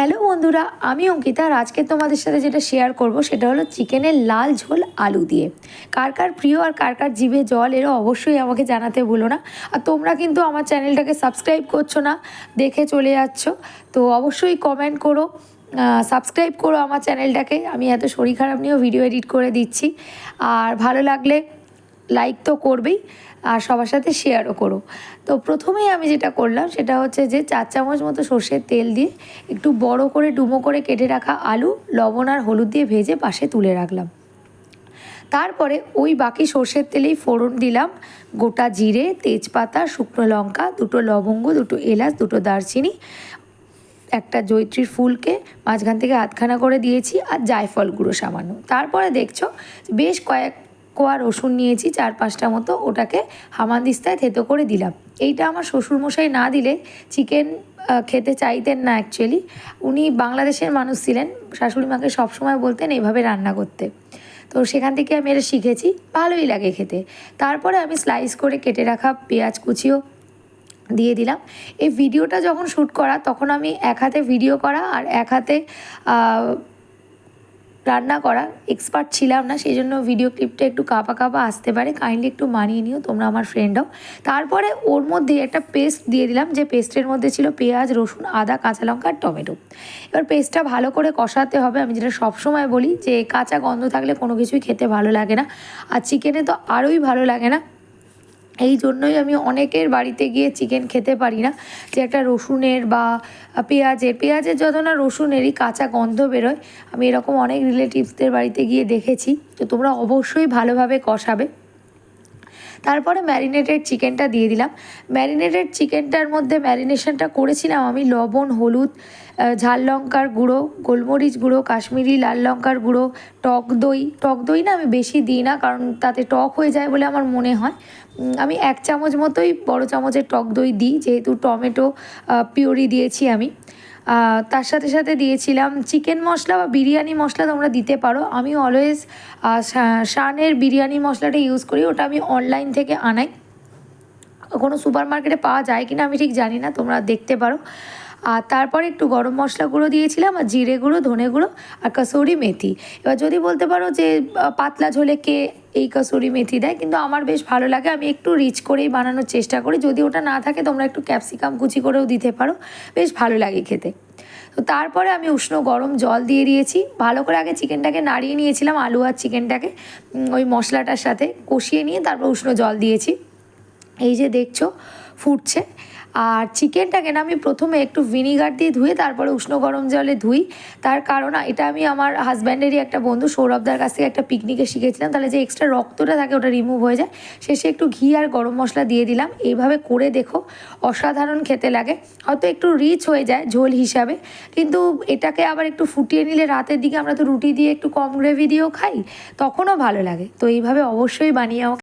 Hello বন্ধুরা, আমি অঙ্কিতা। আর আজকে তোমাদের সাথে যেটা শেয়ার করব সেটা হলো চিকেনের লাল ঝোল আলু দিয়ে। কার কার প্রিয় আর কার কার জিভে জল এরও অবশ্যই আমাকে জানাতে ভুলো না। আর তোমরা কিন্তু আমার চ্যানেলটাকে সাবস্ক্রাইব করছো না, দেখে চলে যাচ্ছ, তো অবশ্যই কমেন্ট করো, সাবস্ক্রাইব করো আমার চ্যানেলটাকে। আমি এত শরীর খারাপ নিয়েও ভিডিও এডিট করে দিচ্ছি, আর ভালো লাগলে লাইক তো করবেই, আর সবার সাথে শেয়ারও করো। তো প্রথমেই আমি যেটা করলাম সেটা হচ্ছে যে 4 চামচ মতো সর্ষের তেল দিয়ে একটু বড় করে ডুমো করে কেটে রাখা আলু লবণ আর হলুদ দিয়ে ভেজে পাশে তুলে রাখলাম। তারপরে ওই বাকি সর্ষের তেলেই ফোড়ন দিলাম গোটা জিরে, তেজপাতা, শুকনো লঙ্কা, 2টো লবঙ্গ, 2টো এলাচ, 2টো দারচিনি, একটা জয়িত্রীর ফুলকে মাঝখান থেকে আধখানা করে দিয়েছি, আর জায়ফল গুঁড়ো সামান্য। তারপরে দেখছো বেশ কয়েক কোয়া রসুন নিয়েছি, 4-5টা মতো, ওটাকে হামানদিস্তায় থেতো করে দিলাম। এইটা আমার শ্বশুরমশাই না দিলে চিকেন খেতে চাইতেন না অ্যাকচুয়ালি। উনি বাংলাদেশের মানুষ ছিলেন, শাশুড়ি মাকে সবসময় বলতেন এইভাবে রান্না করতে, তো সেখান থেকে আমি এটা শিখেছি, ভালোই লাগে খেতে। তারপরে আমি স্লাইস করে কেটে রাখা পেঁয়াজ কুচিও দিয়ে দিলাম। এই ভিডিওটা যখন শ্যুট করা তখন আমি এক হাতে ভিডিও করা আর এক হাতে রান্না করা, এক্সপার্ট ছিলাম না, সেই জন্য ভিডিও ক্লিপটা একটু কাঁপা কাঁপা আসতে পারে, কাইন্ডলি একটু মানিয়ে নিও, তোমরা আমার ফ্রেন্ড হও। তারপরে ওর মধ্যে একটা পেস্ট দিয়ে দিলাম, যে পেস্টের মধ্যে ছিল পেঁয়াজ, রসুন, আদা, কাঁচা লঙ্কা আর টমেটো। এবার পেস্টটা ভালো করে কষাতে হবে। আমি যেটা সবসময় বলি যে কাঁচা গন্ধ থাকলে কোনো কিছুই খেতে ভালো লাগে না, আর চিকেনে তো আরোই ভালো লাগে না। এই জন্যই আমি অনেকের বাড়িতে গিয়ে চিকেন খেতে পারি না, যে একটা রসুনের বা পেঁয়াজের যত না রসুনেরই কাঁচা গন্ধ বেরোয়। আমি এরকম অনেক রিলেটিভসদের বাড়িতে গিয়ে দেখেছি, তো তোমরা অবশ্যই ভালোভাবে কষাবে। তারপরে ম্যারিনেটেড চিকেনটা দিয়ে দিলাম। ম্যারিনেটেড চিকেনটার মধ্যে ম্যারিনেশনটা করেছিলাম আমি লবণ, হলুদ, ঝাল লঙ্কার গুঁড়ো, গোলমরিচ গুঁড়ো, কাশ্মীরি লাল লঙ্কার গুঁড়ো, টক দই না আমি বেশি দিই না, কারণ তাতে টক হয়ে যায় বলে আমার মনে হয়। আমি 1 চামচ মতোই বড় চামচের টক দই দিই, যেহেতু টমেটো পিউরি দিয়েছি আমি। তার সাথে সাথে দিয়েছিলাম চিকেন মশলা বা বিরিয়ানি মশলা, তোমরা দিতে পারো। আমি অলওয়েজ শানের বিরিয়ানি মশলাটা ইউজ করি, ওটা আমি অনলাইন থেকে আনাই, কোনো সুপার মার্কেটে পাওয়া যায় কিনা আমি ঠিক জানি না, তোমরা দেখতে পারো। আর তারপরে একটু গরম মশলা গুঁড়ো দিয়েছিলাম, আর জিরে গুঁড়ো, ধনে গুঁড়ো, আর কসুরি মেথি। এবার যদি বলতে পারো যে পাতলা ঝোলে কে এই কসুরি মেথি দেয়, কিন্তু আমার বেশ ভালো লাগে, আমি একটু রিচ করেই বানানোর চেষ্টা করি। যদি ওটা না থাকে তোমরা একটু ক্যাপসিকাম কুচি করেও দিতে পারো, বেশ ভালো লাগে খেতে। তো তারপরে আমি উষ্ণ গরম জল দিয়ে দিয়েছি। ভালো করে আগে চিকেনটাকে নাড়িয়ে নিয়েছিলাম, আলু আর চিকেনটাকে ওই মশলাটার সাথে কষিয়ে নিয়ে তারপর উষ্ণ জল দিয়েছি। এই যে দেখছো ফুটছে। আর চিকেনটাকে না আমি প্রথমে একটু ভিনিগার দিয়ে ধুয়ে তারপরে উষ্ণ গরম জলে ধুই। তার কারণ এটা আমি আমার হাজব্যান্ডেরই একটা বন্ধু সৌরভদার কাছ থেকে একটা পিকনিকে শিখেছিলাম, তাহলে যে এক্সট্রা রক্তটা থাকে ওটা রিমুভ হয়ে যায়। শেষে একটু ঘি আর গরম মশলা দিয়ে দিলাম। এইভাবে করে দেখো, অসাধারণ খেতে লাগে। হয়তো একটু রিচ হয়ে যায় ঝোল হিসাবে, কিন্তু এটাকে আবার একটু ফুটিয়ে নিলে, রাতের দিকে আমরা তো রুটি দিয়ে একটু কম গ্রেভি দিয়েও খাই, তখনও ভালো লাগে। তো এইভাবে অবশ্যই বানিয়ে